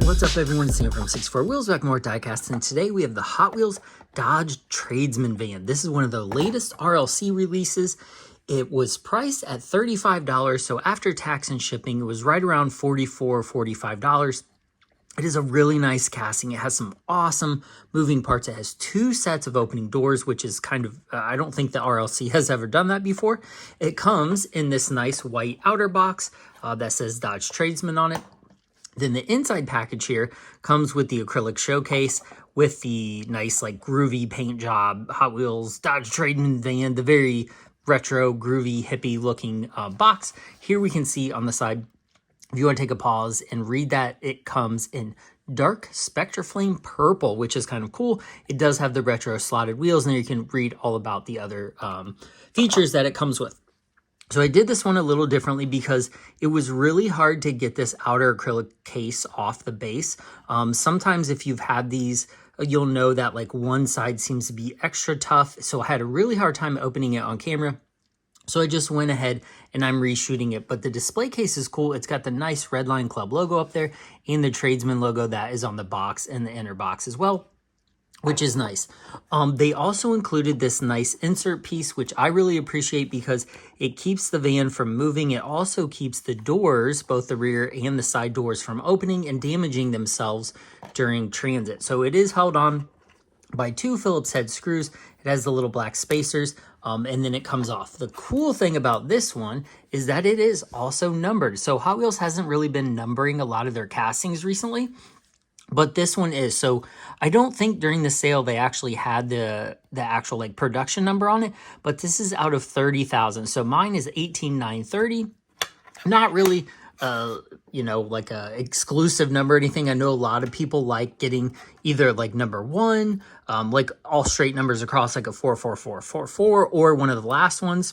What's up, everyone? It's Sam from 64 Wheels back more diecast, and today we have the Hot Wheels Dodge Tradesman van. This is one of the latest RLC releases. It was priced at $35, so after tax and shipping, it was right around $44, $45. It is a really nice casting. It has some awesome moving parts. It has two sets of opening doors, which is kind of, I don't think the RLC has ever done that before. It comes in this nice white outer box that says Dodge Tradesman on it. Then the inside package here comes with the acrylic showcase with the nice like groovy paint job, Hot Wheels Dodge Tradesman van, the very retro, groovy, hippie looking box. Here we can see on the side, if you want to take a pause and read that, it comes in dark Spectra Flame purple, which is kind of cool. It does have the retro slotted wheels, and you can read all about the other features that it comes with. So I did this one a little differently because it was really hard to get this outer acrylic case off the base. Sometimes if you've had these, you'll know that like one side seems to be extra tough. So I had a really hard time opening it on camera. So I just went ahead and I'm reshooting it. But the display case is cool. It's got the nice Redline Club logo up there and the Tradesman logo that is on the box and the inner box as well, which is nice. They also included this nice insert piece, which I really appreciate because it keeps the van from moving. It also keeps the doors, both the rear and the side doors, from opening and damaging themselves during transit. So it is held on by two Phillips head screws. It has the little black spacers, and then it comes off. The cool thing about this one is that it is also numbered. So Hot Wheels hasn't really been numbering a lot of their castings recently, but this one is. So I don't think during the sale they actually had the actual like production number on it, but this is out of 30,000. So mine is 18,930. Not really you know, like a exclusive number or anything. I know a lot of people like getting either like number one, like all straight numbers across, like a 44444, or one of the last ones.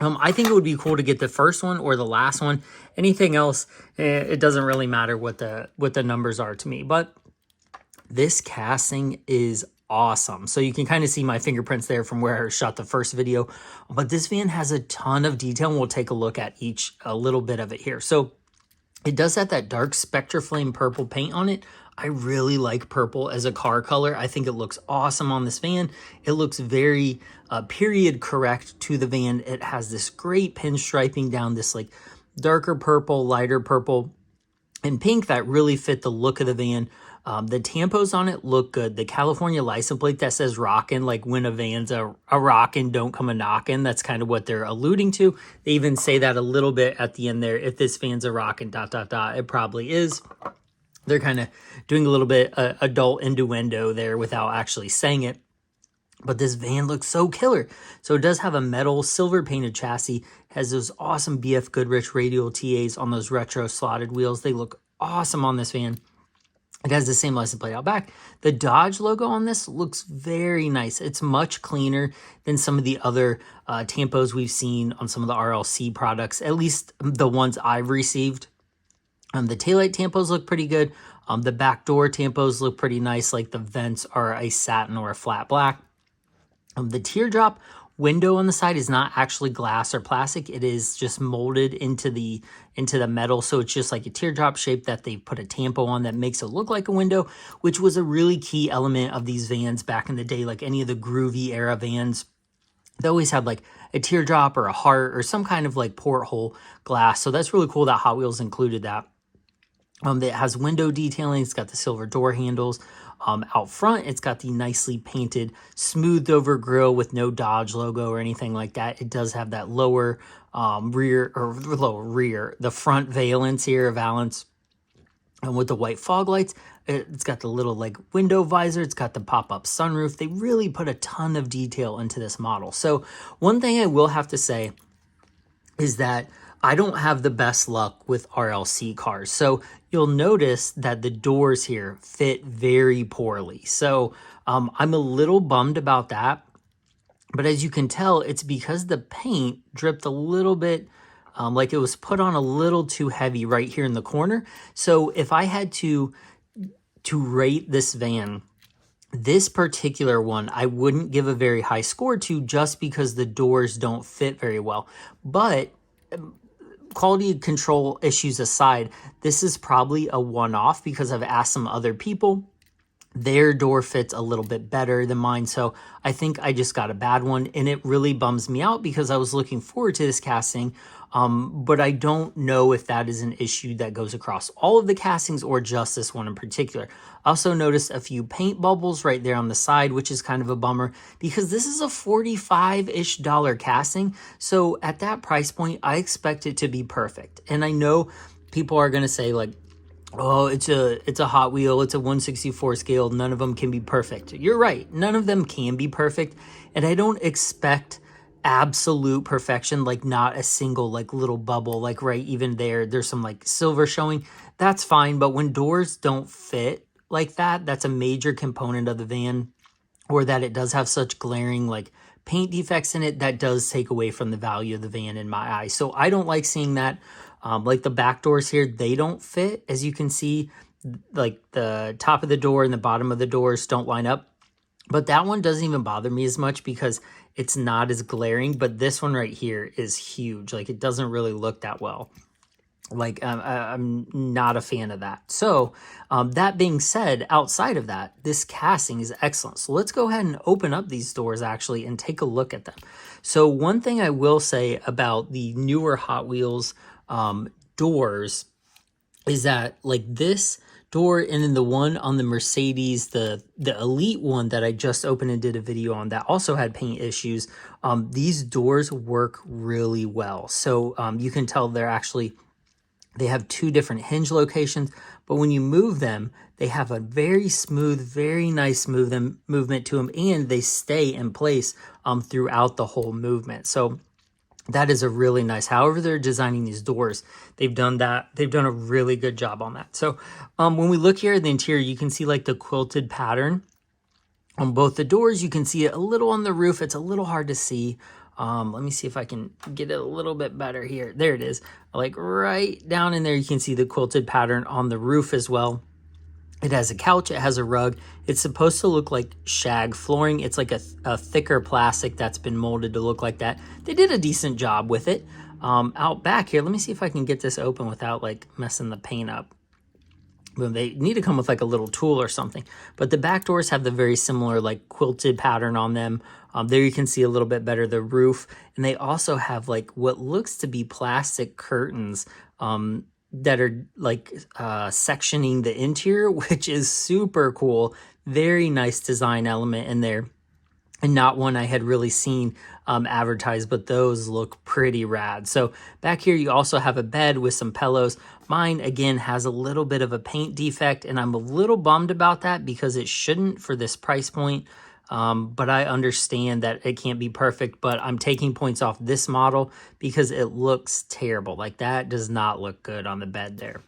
I think it would be cool to get the first one or the last one. Anything else, it doesn't really matter what the numbers are to me. But this casting is awesome. So you can kind of see my fingerprints there from where I shot the first video. But this van has a ton of detail, and we'll take a look at a little bit of it here. So it does have that dark Spectra Flame purple paint on it. I really like purple as a car color. I think it looks awesome on this van. It looks very period correct to the van. It has this great pinstriping down this like darker purple, lighter purple, and pink that really fit the look of the van. The tampos on it look good. The California license plate that says rockin', like when a van's a rockin', don't come a knockin'. That's kind of what they're alluding to. They even say that a little bit at the end there. If this van's a rockin', ... It probably is. They're kind of doing a little bit adult innuendo there without actually saying it. But this van looks so killer. So it does have a metal silver painted chassis. Has those awesome BF Goodrich radial TAs on those retro slotted wheels. They look awesome on this van. It has the same license plate out back. The Dodge logo on this looks very nice. It's much cleaner than some of the other tampos we've seen on some of the RLC products, at least the ones I've received. The taillight tampos look pretty good. The back door tampos look pretty nice, like the vents are a satin or a flat black. The teardrop window on the side is not actually glass or plastic. It is just molded into the metal. So it's just like a teardrop shape that they put a tampo on that makes it look like a window, which was a really key element of these vans back in the day. Like any of the groovy era vans, they always had like a teardrop or a heart or some kind of like porthole glass. So that's really cool that Hot Wheels included that. It has window detailing. It's got the silver door handles. Out front, it's got the nicely painted, smoothed over grille with no Dodge logo or anything like that. It does have that lower the front valance here, valance, and with the white fog lights. It's got the little like window visor. It's got the pop-up sunroof. They really put a ton of detail into this model. So one thing I will have to say is that I don't have the best luck with RLC cars. So you'll notice that the doors here fit very poorly. So I'm a little bummed about that. But as you can tell, it's because the paint dripped a little bit, like it was put on a little too heavy right here in the corner. So if I had to rate this van, this particular one, I wouldn't give a very high score to just because the doors don't fit very well. But quality control issues aside, this is probably a one-off because I've asked some other people. Their door fits a little bit better than mine, so I think I just got a bad one, and it really bums me out because I was looking forward to this casting, but I don't know if that is an issue that goes across all of the castings or just this one in particular. I also noticed a few paint bubbles right there on the side, which is kind of a bummer because this is a $45-ish casting, so at that price point, I expect it to be perfect. And I know people are going to say, like, oh, it's a Hot Wheel, it's a 1/64 scale, none of them can be perfect. You're right, none of them can be perfect, and I don't expect absolute perfection, like not a single like little bubble, like right even there's some like silver showing. That's fine, but when doors don't fit like that, that's a major component of the van, or that it does have such glaring like paint defects in it, that does take away from the value of the van in my eyes. So I don't like seeing that. Like the back doors here, they don't fit. As you can see, like the top of the door and the bottom of the doors don't line up. But that one doesn't even bother me as much because it's not as glaring. But this one right here is huge. Like, it doesn't really look that well. Like, I'm not a fan of that. So that being said, outside of that, this casting is excellent. So let's go ahead and open up these doors actually and take a look at them. So one thing I will say about the newer Hot Wheels doors is that, like, this door and then the one on the Mercedes, the Elite one that I just opened and did a video on that also had paint issues, these doors work really well. So you can tell they have two different hinge locations, but when you move them, they have a very smooth, very nice movement to them, and they stay in place throughout the whole movement. So that is a really nice, however they're designing these doors, they've done that. They've done a really good job on that. So when we look here at the interior, you can see like the quilted pattern on both the doors. You can see it a little on the roof. It's a little hard to see. Let me see if I can get it a little bit better here. There it is. Like right down in there, you can see the quilted pattern on the roof as well. It has a couch, it has a rug. It's supposed to look like shag flooring. It's like a thicker plastic that's been molded to look like that. They did a decent job with it. Out back here, let me see if I can get this open without like messing the paint up. They need to come with like a little tool or something. But the back doors have the very similar like quilted pattern on them. There you can see a little bit better the roof. And they also have like what looks to be plastic curtains that are like sectioning the interior, which is super cool. Very nice design element in there, and not one I had really seen advertised, but those look pretty rad. So back here, you also have a bed with some pillows. Mine, again, has a little bit of a paint defect, and I'm a little bummed about that because it shouldn't for this price point. But I understand that it can't be perfect, but I'm taking points off this model because it looks terrible. Like, that does not look good on the bed there.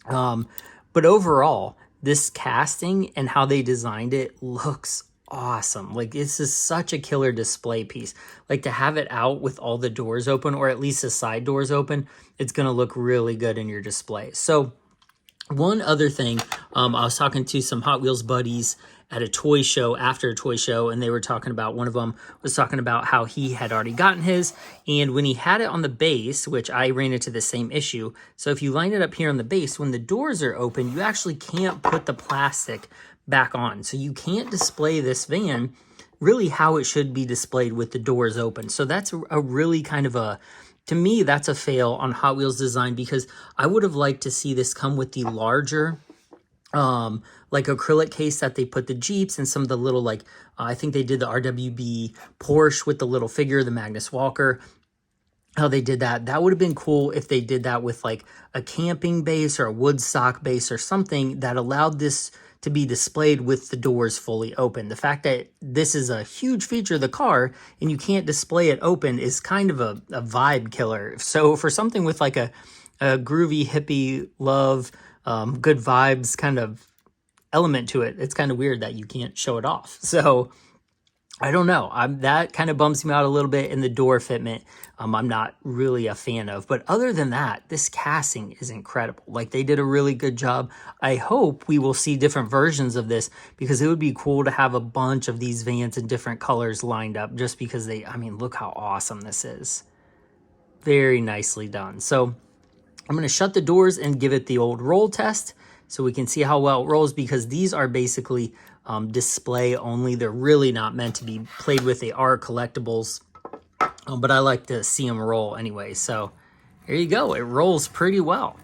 But overall, this casting and how they designed it looks awesome. Like, this is such a killer display piece. Like, to have it out with all the doors open, or at least the side doors open, it's going to look really good in your display. So one other thing, I was talking to some Hot Wheels buddies at a toy show, after a toy show, and they were talking about, one of them was talking about how he had already gotten his, and when he had it on the base, which I ran into the same issue, so if you line it up here on the base, when the doors are open, you actually can't put the plastic back on. So you can't display this van really how it should be displayed with the doors open. So that's a really kind of a, to me, that's a fail on Hot Wheels design, because I would have liked to see this come with the larger like acrylic case that they put the Jeeps and some of the little, like, I think they did the RWB Porsche with the little figure, the Magnus Walker, how they did that. That would have been cool if they did that with like a camping base or a Woodstock base or something that allowed this to be displayed with the doors fully open. The fact that this is a huge feature of the car and you can't display it open is kind of a vibe killer. So for something with like a groovy, hippie, love, good vibes kind of element to it, it's kind of weird that you can't show it off. So I don't know. That kind of bums me out a little bit, in the door fitment. I'm not really a fan of. But other than that, this casting is incredible. Like, they did a really good job. I hope we will see different versions of this, because it would be cool to have a bunch of these vans in different colors lined up, just because I mean, look how awesome this is. very nicely done. So I'm going to shut the doors and give it the old roll test so we can see how well it rolls, because these are basically display only. They're really not meant to be played with. They are collectibles, but I like to see them roll anyway. So there you go. It rolls pretty well.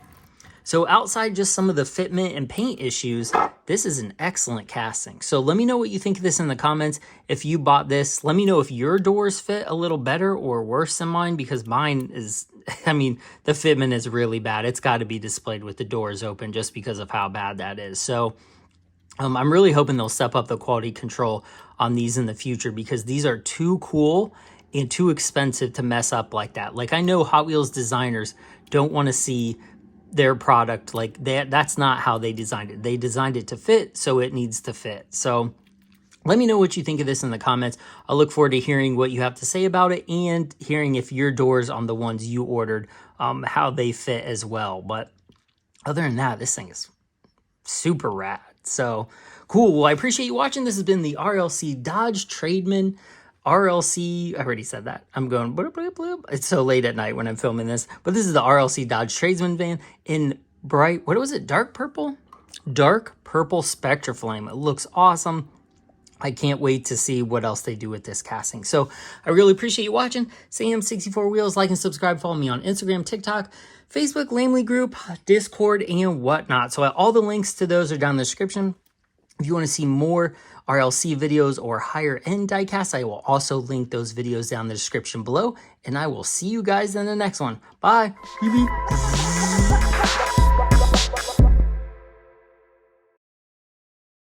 So outside just some of the fitment and paint issues, this is an excellent casting. So let me know what you think of this in the comments. If you bought this, let me know if your doors fit a little better or worse than mine, because mine is, I mean, the fitment is really bad. It's got to be displayed with the doors open just because of how bad that is. So I'm really hoping they'll step up the quality control on these in the future, because these are too cool and too expensive to mess up like that. Like, I know Hot Wheels designers don't want to see their product like that. That's not how they designed it. They designed it to fit, so it needs to fit. So let me know what you think of this in the comments. I look forward to hearing what you have to say about it, and hearing if your doors on the ones you ordered, how they fit as well. But other than that, this thing is super rad. So cool. Well, I appreciate you watching. This has been the RLC Dodge Tradesman RLC, I already said that. I'm going, bloop, bloop, bloop. It's so late at night when I'm filming this. But this is the RLC Dodge Tradesman van in bright, what was it, dark purple? Dark purple Spectra Flame. It looks awesome. I can't wait to see what else they do with this casting. So I really appreciate you watching. Sam64 Wheels. Like and subscribe. Follow me on Instagram, TikTok, Facebook, Lamely Group, Discord, and whatnot. So all the links to those are down in the description. If you want to see more RLC videos or higher end diecasts, I will also link those videos down in the description below. And I will see you guys in the next one. Bye. Beep, beep.